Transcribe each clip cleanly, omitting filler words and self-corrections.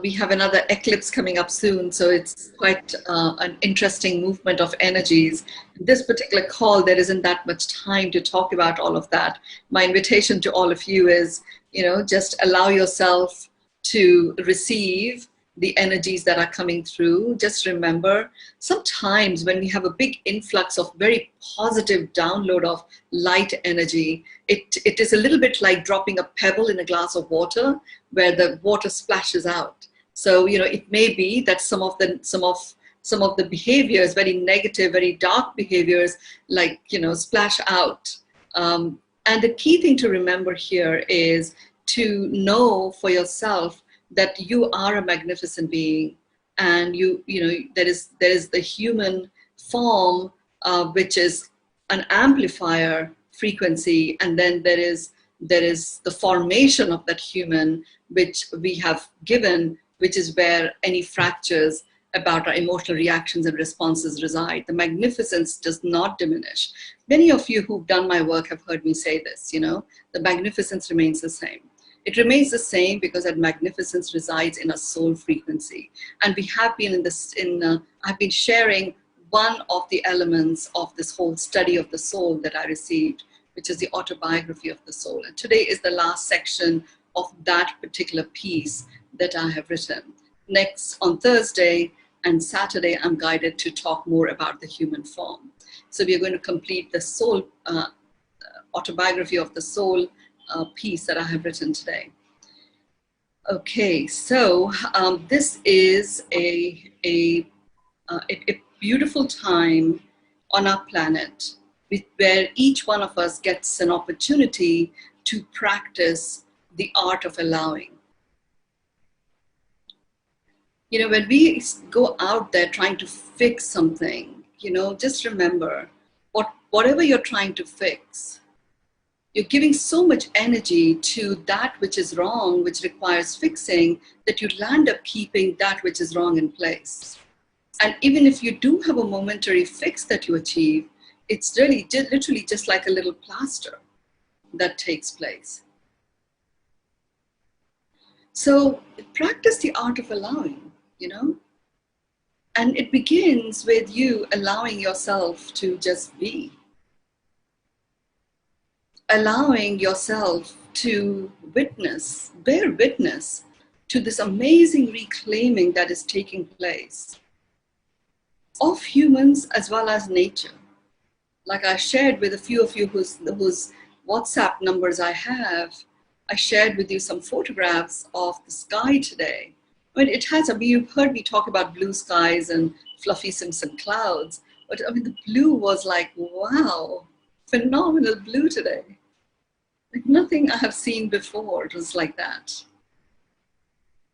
We have another eclipse coming up soon, so it's quite an interesting movement of energies. In this particular call, there isn't that much time to talk about all of that. My invitation to all of you is, just allow yourself to receive the energies that are coming through. Just remember, sometimes when we have a big influx of very positive download of light energy, it is a little bit like dropping a pebble in a glass of water where the water splashes out. So, it may be that some of the behaviors, very negative, very dark behaviors, like, splash out. And the key thing to remember here is to know for yourself that you are a magnificent being, and there is the human form, which is an amplifier frequency, and then there is the formation of that human, which we have given, which is where any fractures about our emotional reactions and responses reside. The magnificence does not diminish. Many of you who've done my work have heard me say this, the magnificence remains the same. It remains the same because that magnificence resides in a soul frequency. And we have been I've been sharing one of the elements of this whole study of the soul that I received, which is the Autobiography of the Soul. And today is the last section of that particular piece that I have written. Next, on Thursday and Saturday, I'm guided to talk more about the human form. So we are going to complete the soul, Autobiography of the Soul piece that I have written today. Okay, so this is a beautiful time on our planet where each one of us gets an opportunity to practice the art of allowing. When we go out there trying to fix something, just remember, whatever you're trying to fix, you're giving so much energy to that which is wrong, which requires fixing, that you land up keeping that which is wrong in place. And even if you do have a momentary fix that you achieve, it's really literally just like a little plaster that takes place. So practice the art of allowing, and it begins with you allowing yourself to just be. Allowing yourself to bear witness to this amazing reclaiming that is taking place of humans as well as nature. Like I shared with a few of you whose WhatsApp numbers I have, I shared with you some photographs of the sky today. You've heard me talk about blue skies and fluffy Simpson clouds, but the blue was like, wow, phenomenal blue today. Like nothing I have seen before. It was like that.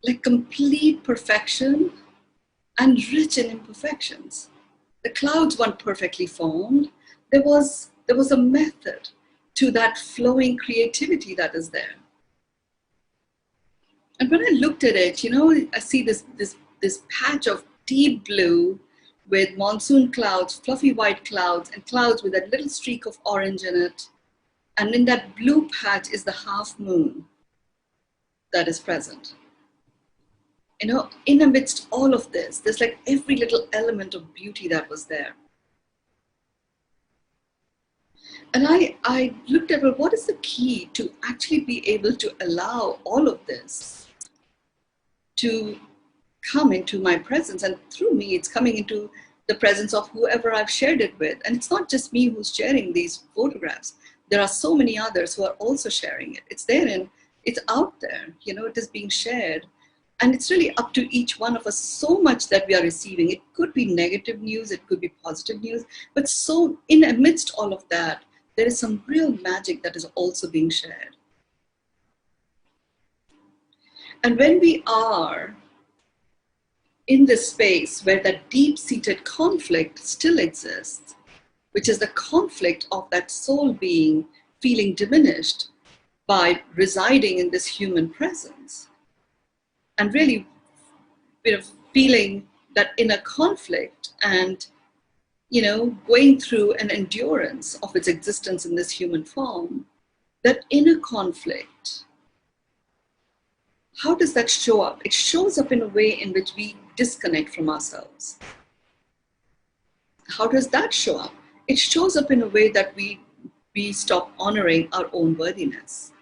Like complete perfection and rich in imperfections. The clouds weren't perfectly formed. There was a method to that flowing creativity that is there. And when I looked at it, I see this patch of deep blue with monsoon clouds, fluffy white clouds, and clouds with that little streak of orange in it. And in that blue patch is the half moon that is present. In amidst all of this, there's like every little element of beauty that was there. And I looked at, well, what is the key to actually be able to allow all of this to come into my presence? And through me, it's coming into the presence of whoever I've shared it with. And it's not just me who's sharing these photographs. There are so many others who are also sharing it. It's there and it's out there, it is being shared. And it's really up to each one of us, so much that we are receiving. It could be negative news, it could be positive news, but so in amidst all of that, there is some real magic that is also being shared. And when we are in this space where that deep-seated conflict still exists, which is the conflict of that soul being feeling diminished by residing in this human presence, and really feeling that inner conflict and going through an endurance of its existence in this human form, that inner conflict How does that show up? It shows up in a way in which we disconnect from ourselves. How does that show up? It shows up in a way that we stop honoring our own worthiness.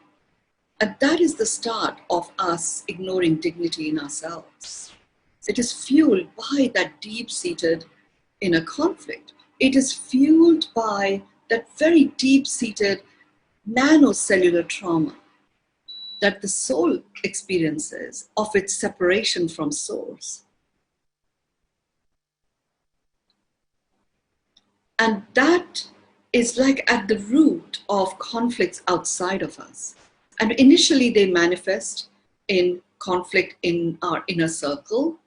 And that is the start of us ignoring dignity in ourselves. It is fueled by that deep-seated inner conflict. It is fueled by that very deep-seated nanocellular trauma that the soul experiences of its separation from source. And that is like at the root of conflicts outside of us. And initially they manifest in conflict in our inner circle.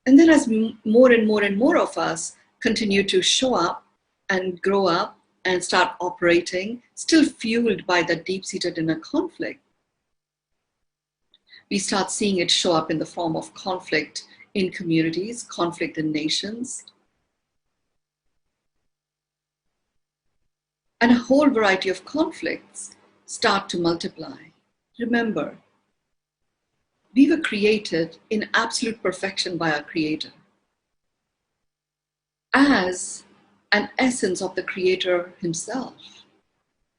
And then as more and more and more of us continue to show up and grow up and start operating, still fueled by that deep-seated inner conflict, we start seeing it show up in the form of conflict in communities, conflict in nations, and a whole variety of conflicts start to multiply. Remember, we were created in absolute perfection by our Creator as an essence of the Creator Himself,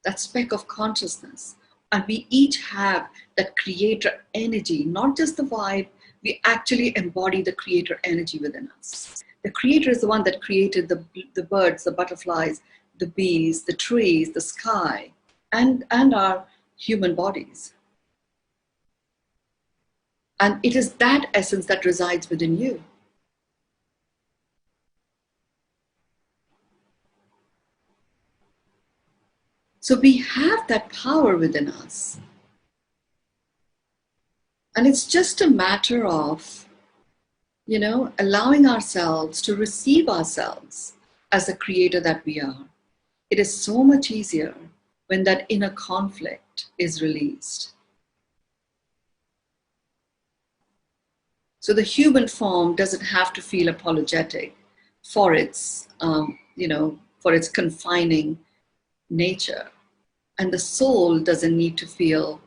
that speck of consciousness. And we each have that Creator energy, not just the vibe, we actually embody the Creator energy within us. The Creator is the one that created the birds, the butterflies, the bees, the trees, the sky, and our human bodies. And it is that essence that resides within you. So we have that power within us. And it's just a matter of, allowing ourselves to receive ourselves as the creator that we are. It is so much easier when that inner conflict is released. So the human form doesn't have to feel apologetic for its, for its confining nature. And the soul doesn't need to feel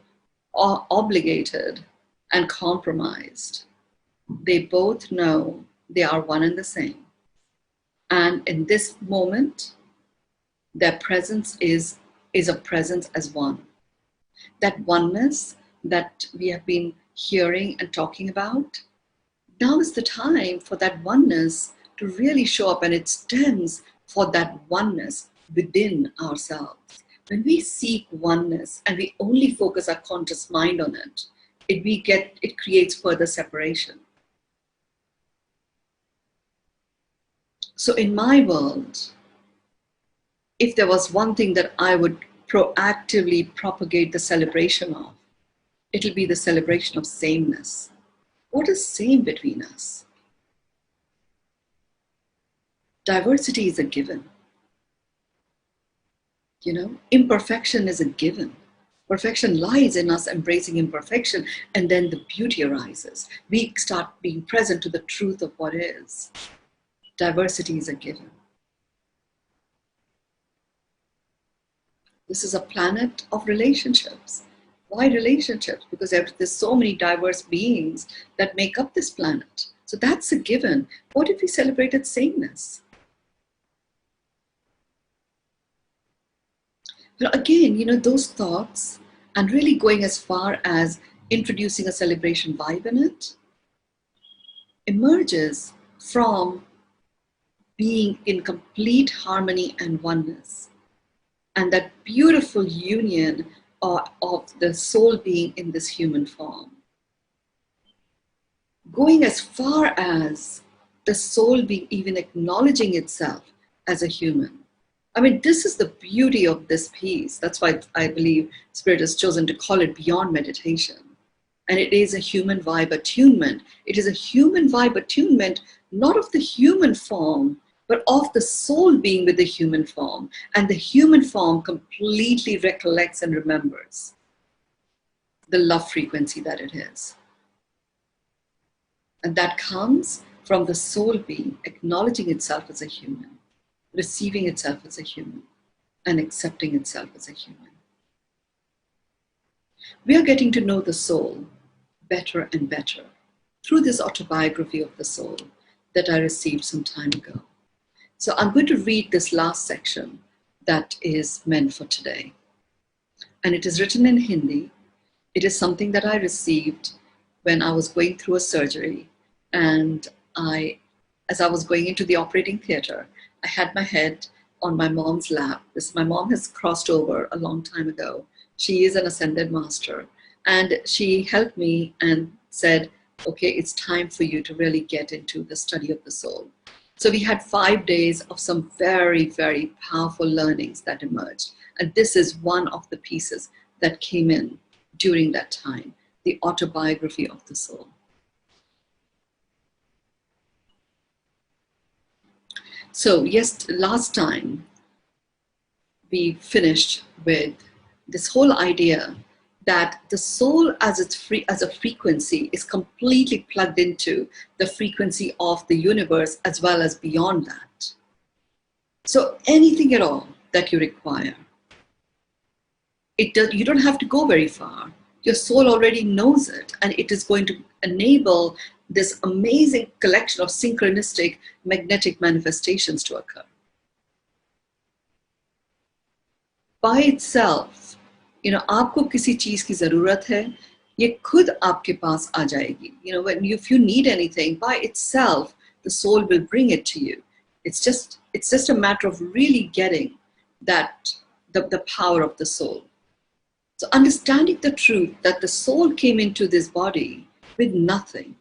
obligated and compromised. They both know they are one and the same. And in this moment, their presence is a presence as one. That oneness that we have been hearing and talking about, now is the time for that oneness to really show up, and it stems for that oneness within ourselves. When we seek oneness and we only focus our conscious mind on it, it creates further separation. So in my world, if there was one thing that I would proactively propagate the celebration of, it'll be the celebration of sameness. What is same between us? Diversity is a given. Imperfection is a given. Perfection lies in us embracing imperfection, and then the beauty arises. We start being present to the truth of what is. Diversity is a given. This is a planet of relationships. Why relationships? Because there's so many diverse beings that make up this planet. So that's a given. What if we celebrated sameness? But again, those thoughts, and really going as far as introducing a celebration vibe in it, emerges from being in complete harmony and oneness. And that beautiful union of the soul being in this human form. Going as far as the soul being even acknowledging itself as a human. I mean, this is the beauty of this piece. That's why I believe Spirit has chosen to call it beyond meditation. And it is a human vibe attunement. It is a human vibe attunement, not of the human form, but of the soul being with the human form. And the human form completely recollects and remembers the love frequency that it is. And that comes from the soul being acknowledging itself as a human, receiving itself as a human, and accepting itself as a human. We are getting to know the soul better and better through this autobiography of the soul that I received some time ago. So I'm going to read this last section that is meant for today. And it is written in Hindi. It is something that I received when I was going through a surgery. And as I was going into the operating theater, I had my head on my mom's lap. My mom has crossed over a long time ago. She is an ascended master. And she helped me and said, okay, it's time for you to really get into the study of the soul. So we had 5 days of some very, very powerful learnings that emerged. And this is one of the pieces that came in during that time, the autobiography of the soul. So yes, last time we finished with this whole idea that the soul as a frequency is completely plugged into the frequency of the universe as well as beyond that. So anything at all that you require, you don't have to go very far. Your soul already knows it, and it is going to enable this amazing collection of synchronistic magnetic manifestations to occur. By itself, आपको किसी चीज की जरूरत है, ये खुद आपके पास आ जाएगी. If you need anything, by itself, the soul will bring it to you. It's just a matter of really getting that the power of the soul. So understanding the truth that the soul came into this body with nothing,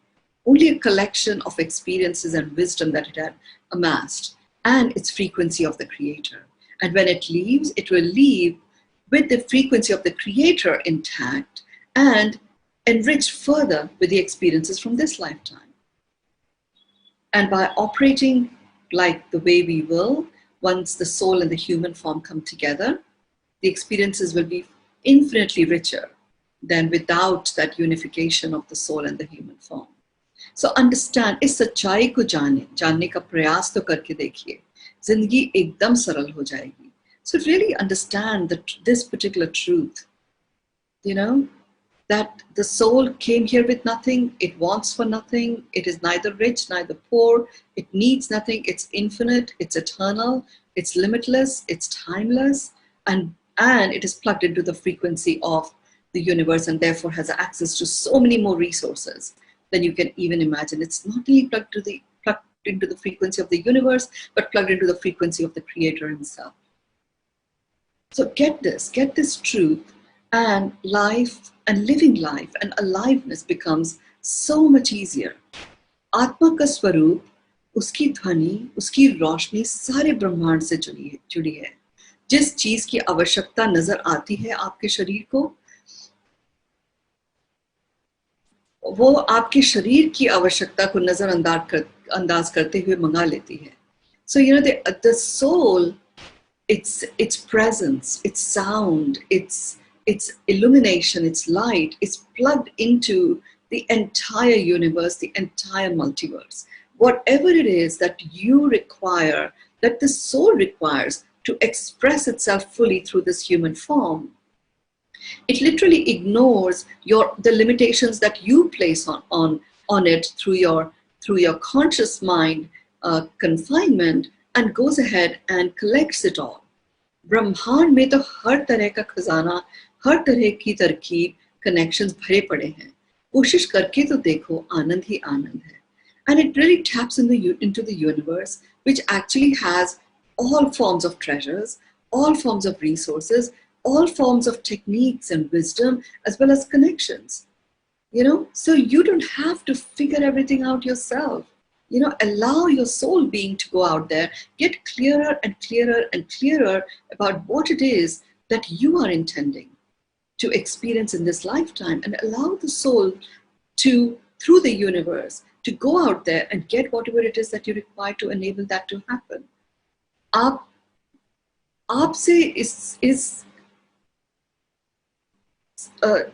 only a collection of experiences and wisdom that it had amassed, and its frequency of the Creator. And when it leaves, it will leave with the frequency of the Creator intact and enriched further with the experiences from this lifetime. And by operating like the way we will, once the soul and the human form come together, the experiences will be infinitely richer than without that unification of the soul and the human form. So understand, इस सच्चाई को जानने का प्रयास तो करके देखिए, जिंदगी एकदम सरल हो जाएगी. So really understand this particular truth, that the soul came here with nothing, it wants for nothing, it is neither rich, neither poor, it needs nothing, it's infinite, it's eternal, it's limitless, it's timeless, and it is plugged into the frequency of the universe and therefore has access to so many more resources than you can even imagine. It's not only plugged into the frequency of the universe, but plugged into the frequency of the Creator himself. So get this truth, and life and living life and aliveness becomes so much easier. आत्मा का स्वरूप, उसकी ध्वनि, उसकी रोशनी सारे ब्रह्मांड से जुड़ी है. जिस चीज की आवश्यकता नजर आती है आपके शरीर को, वो आपके शरीर की आवश्यकता को नजरअंदाज करते हुए मंगा लेती है. So the soul, its presence, its sound, its illumination, its light is plugged into the entire universe, the entire multiverse. Whatever it is that you require, that the soul requires to express itself fully through this human form, it literally ignores the limitations that you place on it through your conscious mind confinement, and goes ahead and collects it all. ब्रह्मांड में तो हर तरह का खजाना, हर तरह की तरकीब, connections भरे पड़े हैं. कोशिश करके तो देखो, आनंद ही आनंद है. And it really taps into the universe, which actually has all forms of treasures, all forms of resources, all forms of techniques and wisdom, as well as connections. So you don't have to figure everything out yourself. Allow your soul being to go out there, get clearer and clearer and clearer about what it is that you are intending to experience in this lifetime, and allow the soul to, through the universe, to go out there and get whatever it is that you require to enable that to happen.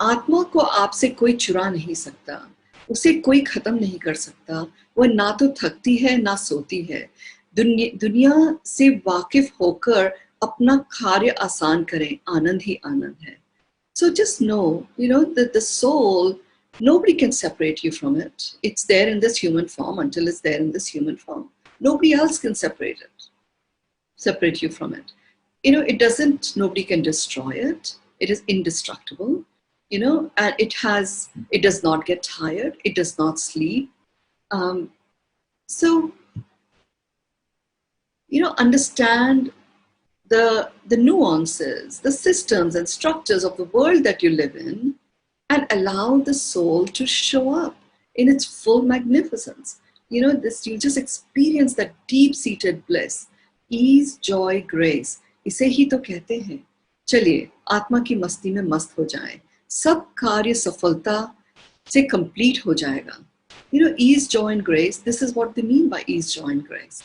आत्मा को आपसे कोई चुरा नहीं सकता, उसे कोई खत्म नहीं कर सकता. वह ना तो थकती है ना सोती है. दुनिया से वाकिफ होकर अपना कार्य आसान करें, आनंद ही आनंद है. So just know, that the soul Nobody can separate you from it. It's there in this human form until it's there in this human form. Nobody else can separate you from it. It doesn't, nobody can destroy it. It is indestructible, and it does not get tired. It does not sleep. So, understand the nuances, the systems and structures of the world that you live in, and allow the soul to show up in its full magnificence. You just experience that deep-seated bliss, ease, joy, grace. इसे ही तो कहते हैं, चलिए आत्मा की मस्ती में मस्त हो जाएं, सब कार्य सफलता से complete हो जाएगा. Ease, joy, and grace. This is what they mean by ease, joy, and grace.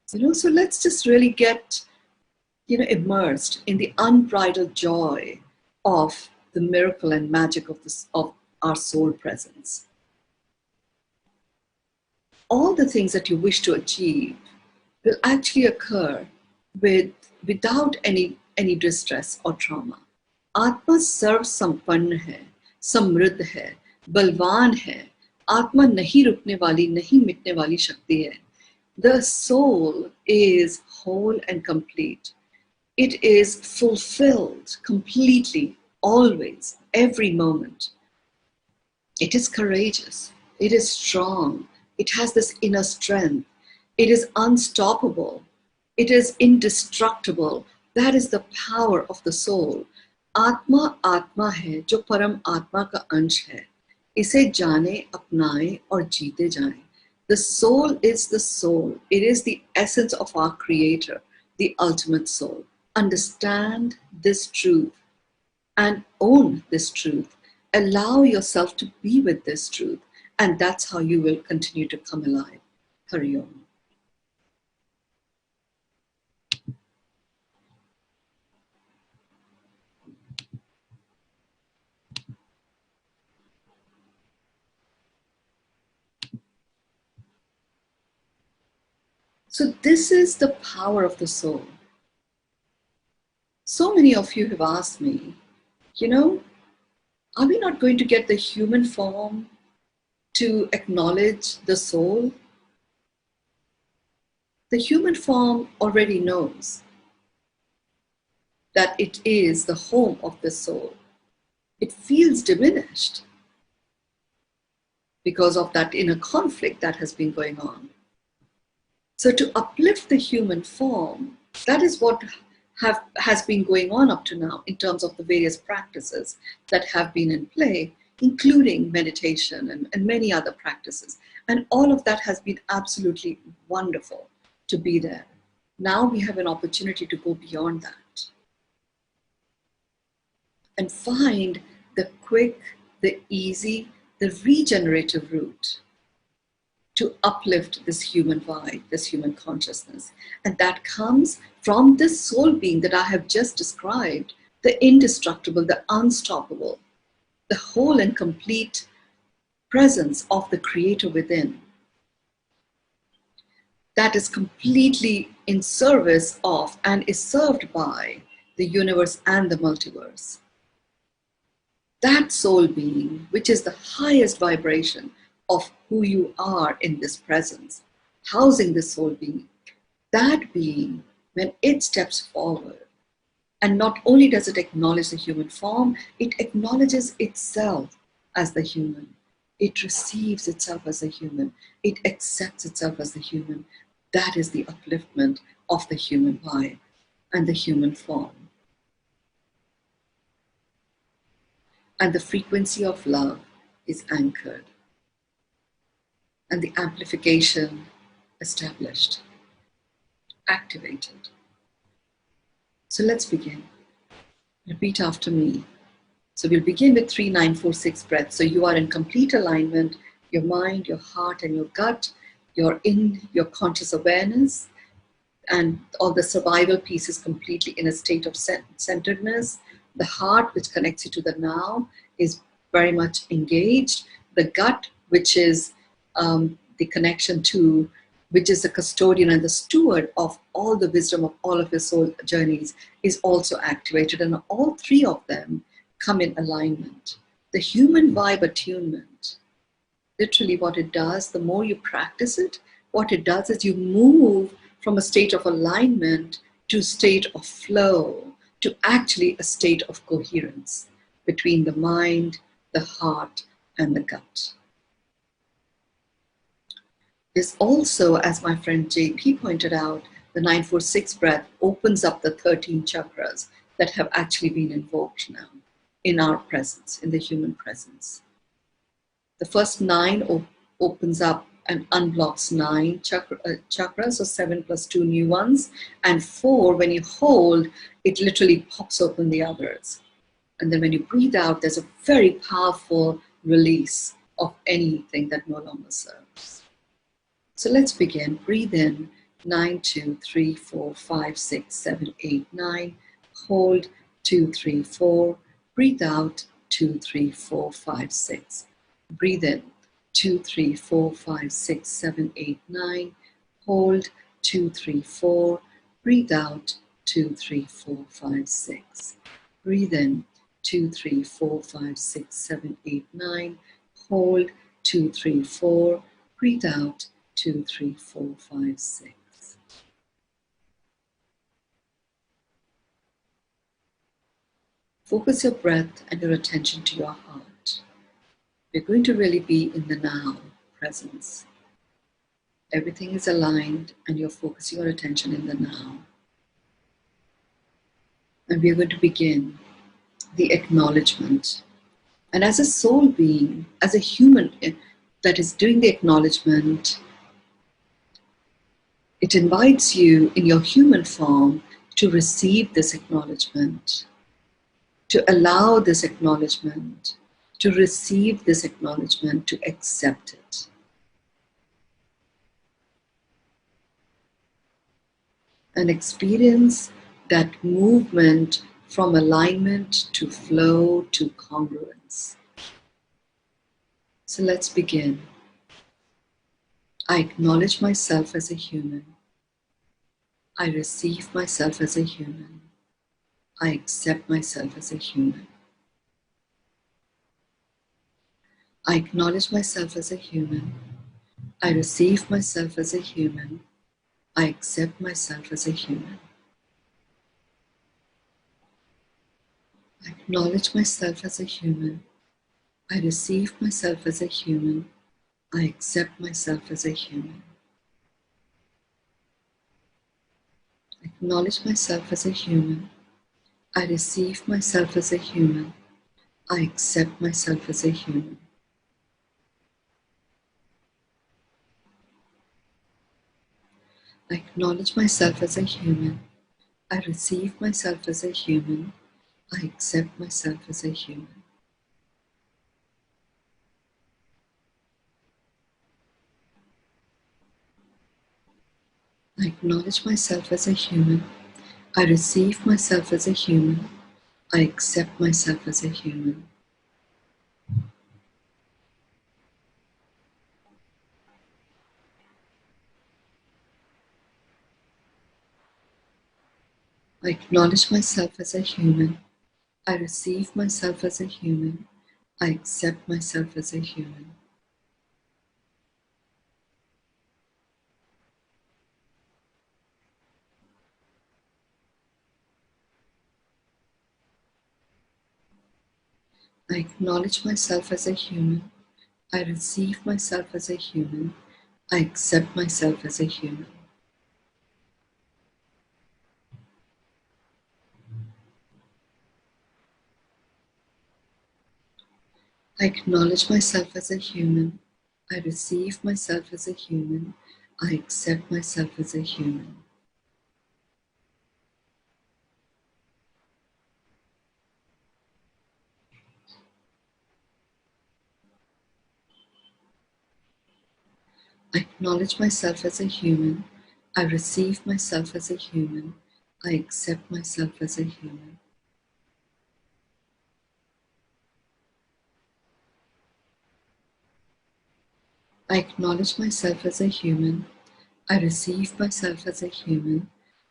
So let's just really get, immersed in the unbridled joy of the miracle and magic of our soul presence. All the things that you wish to achieve will actually occur without any distress or trauma. Atma सर्व संपन्न है, समृद्ध है, बलवान है. आत्मा नहीं रुकने वाली, नहीं मिटने वाली शक्ति है. The soul is whole and complete. It is fulfilled completely, always, every moment. It is courageous. It is strong. It has this inner strength. It is unstoppable. It is indestructible. That is the power of the soul. Atma आत्मा है जो परम आत्मा का अंश है. इसे जाने, अपनाएं और जीते जाएं. The soul is the soul. It is the essence of our Creator, the ultimate soul. Understand this truth and own this truth. Allow yourself to be with this truth, and that's how you will continue to come alive. Hari Om. So this is the power of the soul. So many of you have asked me, are we not going to get the human form to acknowledge the soul? The human form already knows that it is the home of the soul. It feels diminished because of that inner conflict that has been going on. So to uplift the human form, that is what has been going on up to now in terms of the various practices that have been in play, including meditation and many other practices. And all of that has been absolutely wonderful to be there. Now we have an opportunity to go beyond that and find the quick, the easy, the regenerative route to uplift this human vibe, this human consciousness. And that comes from this soul being that I have just described, the indestructible, the unstoppable, the whole and complete presence of the Creator within. That is completely in service of and is served by the universe and the multiverse. That soul being, which is the highest vibration of who you are in this presence, housing this soul being, that being, when it steps forward, and not only does it acknowledge the human form, it acknowledges itself as the human. It receives itself as a human. It accepts itself as the human. That is the upliftment of the human vibe and the human form. And the frequency of love is anchored. And the amplification established, activated. So let's begin. Repeat after me. So we'll begin with 3, 9, 4, 6 breaths. So you are in complete alignment, your mind, your heart, and your gut. You're in your conscious awareness, and all the survival piece is completely in a state of centeredness. The heart, which connects you to the now, is very much engaged. The gut, which is the connection to, which is the custodian and the steward of all the wisdom of all of your soul journeys, is also activated. And all three of them come in alignment. The human vibe attunement, literally what it does, the more you practice it, what it does is you move from a state of alignment to a state of flow, to actually a state of coherence between the mind, the heart, and the gut. This also, as my friend JP pointed out, the 946 breath opens up the 13 chakras that have actually been invoked now in our presence, in the human presence. The first 9 opens up and unblocks 9 chakras, so 7 plus 2 new ones, and 4, when you hold, it literally pops open the others. And then when you breathe out, there's a very powerful release of anything that no longer serves. So let's begin. Breathe in, 9, 2, 3, 4, 5, 6, 7, 8, 9. Hold, 2, 3, 4. Breathe out, 2, 3, 4, 5, 6. Breathe in, 2, 3, 4, 5, 6, 7, 8, 9. Hold, 2, 3, 4. Breathe out, 2, 3, 4, 5, 6. Breathe in, 2, 3, 4, 5, 6, 7, 8, 9. Hold, 2, 3, 4. Breathe out, 2, 3, 4, 5, 6. Focus your breath and your attention to your heart. You're going to really be in the now presence. Everything is aligned and you're focusing your attention in the now. And we're going to begin the acknowledgement. And as a soul being, as a human that is doing the acknowledgement, it invites you in your human form to receive this acknowledgement, to allow this acknowledgement, to receive this acknowledgement, to accept it. And experience that movement from alignment to flow to congruence. So let's begin. I acknowledge myself as a human. I receive myself as a human. I accept myself as a human. I acknowledge myself as a human. I receive myself as a human. I accept myself as a human. I acknowledge myself as a human. I receive myself as a human. I accept myself as a human. I acknowledge myself as a human. I receive myself as a human. I accept myself as a human. I acknowledge myself as a human. I receive myself as a human. I accept myself as a human. I acknowledge myself as a human. I receive myself as a human. I accept myself as a human. I acknowledge myself as a human. I receive myself as a human. I accept myself as a human. I acknowledge myself as a human. I receive myself as a human. I accept myself as a human. I acknowledge myself as a human. I receive myself as a human. I accept myself as a human. I acknowledge myself as a human. I receive myself as a human. I accept myself as a human. I acknowledge myself as a human. I receive myself as a human.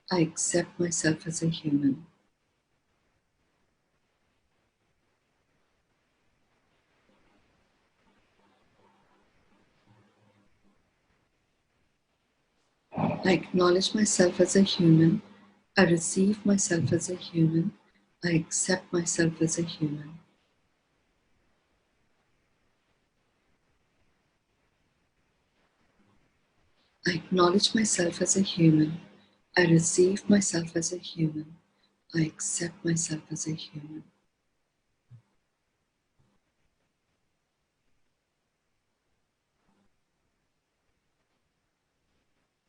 I accept myself as a human. I acknowledge myself as a human. I receive myself as a human. I accept myself as a human. I acknowledge myself as a human. I receive myself as a human. I accept myself as a human.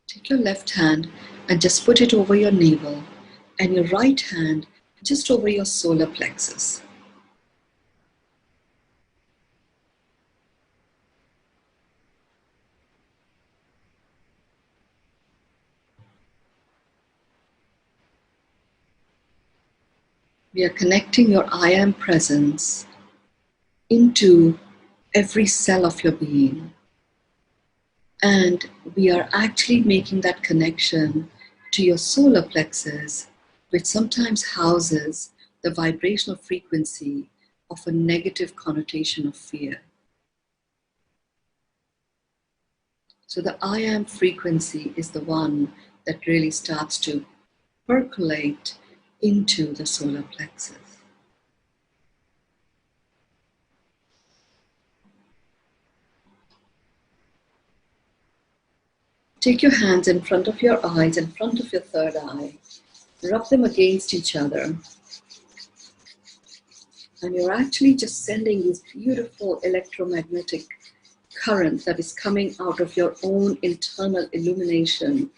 Take your left hand and just put it over your navel, and your right hand just over your solar plexus. We are connecting your I am presence into every cell of your being. And we are actually making that connection to your solar plexus, which sometimes houses the vibrational frequency of a negative connotation of fear. So the I am frequency is the one that really starts to percolate into the solar plexus. Take your hands in front of your eyes, in front of your third eye. Rub them against each other. And you're actually just sending this beautiful electromagnetic current that is coming out of your own internal illumination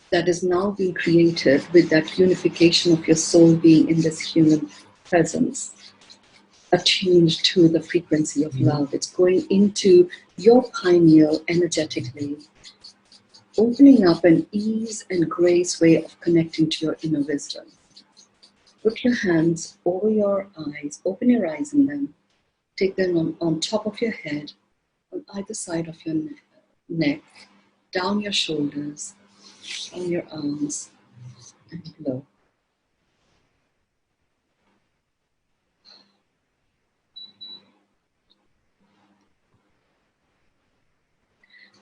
that is now being created with that unification of your soul being in this human presence, attuned to the frequency of love. It's going into your pineal energetically, opening up an ease and grace way of connecting to your inner wisdom. Put your hands over your eyes, open your eyes in them, take them on top of your head, on either side of your neck, down your shoulders, on your arms, and below.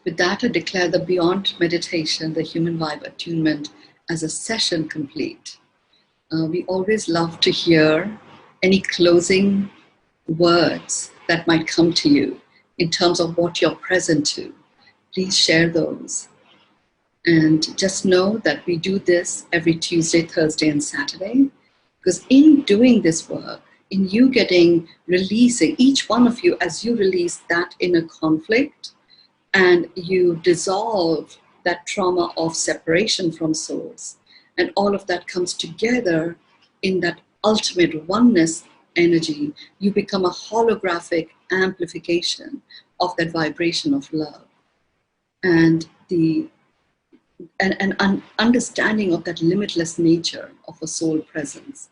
With that, I declare the Beyond Meditation, the Human Vibe Attunement, as a session complete. We always love to hear any closing words that might come to you in terms of what you're present to. Please share those. And just know that we do this every Tuesday, Thursday, and Saturday, because in doing this work, in you releasing, each one of you, as you release that inner conflict and you dissolve that trauma of separation from source, and all of that comes together in that ultimate oneness energy, you become a holographic amplification of that vibration of love. And an understanding of that limitless nature of a soul presence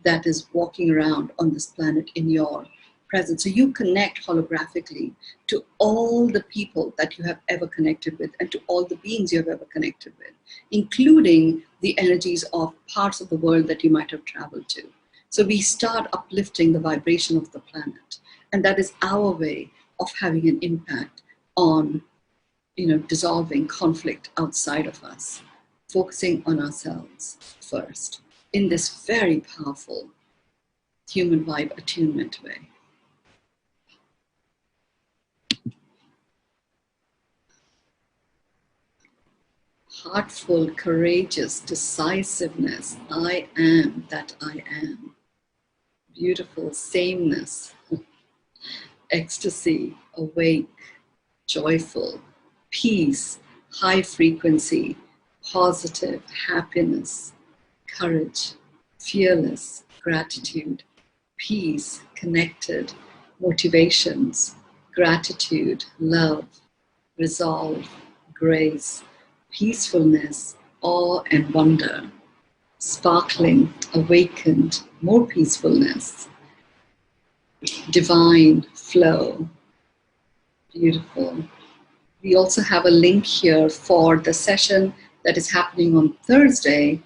that is walking around on this planet in your presence. So you connect holographically to all the people that you have ever connected with and to all the beings you have ever connected with, including the energies of parts of the world that you might have traveled to. So we start uplifting the vibration of the planet. And that is our way of having an impact on dissolving conflict outside of us, focusing on ourselves first in this very powerful human vibe attunement way. Heartful, courageous decisiveness. I am that I am. Beautiful sameness. Ecstasy, awake, joyful, peace, high frequency, positive, happiness, courage, fearless, gratitude, peace, connected, motivations, gratitude, love, resolve, grace, peacefulness, awe and wonder, sparkling, awakened, more peacefulness, divine flow, beautiful. We also have a link here for the session that is happening on Thursday,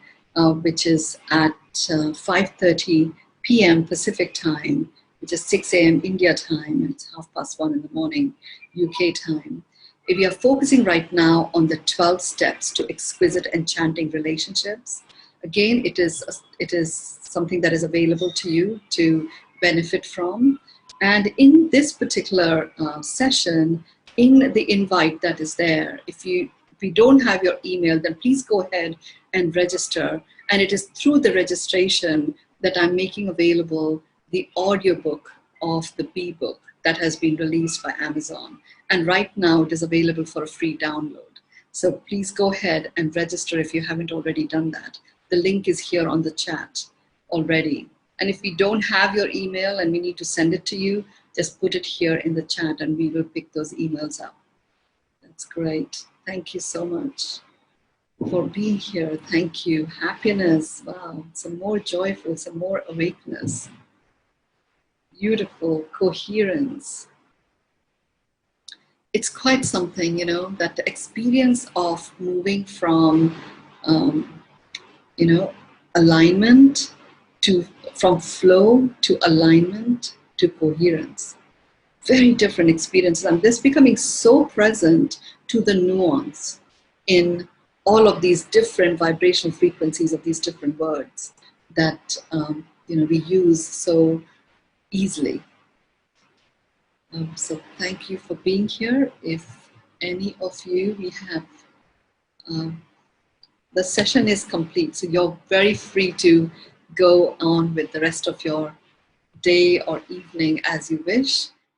which is at 5:30 p.m. Pacific time, which is 6 a.m. India time, and it's 1:30 in the morning UK time. We are focusing right now on the 12 steps to exquisite, enchanting relationships. Again, it is something that is available to you to benefit from. And in this particular session, in the invite that is there, if we don't have your email, then please go ahead and register. And it is through the registration that I'm making available the audiobook of the B-book that has been released by Amazon. And right now it is available for a free download. So please go ahead and register if you haven't already done that. The link is here on the chat already. And if we don't have your email and we need to send it to you, just put it here in the chat and we will pick those emails up. That's great. Thank you so much for being here. Thank you. Happiness. Wow. Some more joyful, some more awakeness. Beautiful. Coherence. It's quite something, you know, that the experience of moving from, you know, alignment from flow to alignment to coherence. Very different experiences. And this becoming so present to the nuance in all of these different vibrational frequencies of these different words that, you know, we use so easily. So thank you for being here. If any of you, we have, the session is complete, so you're very free to go on with the rest of your day or evening as you wish.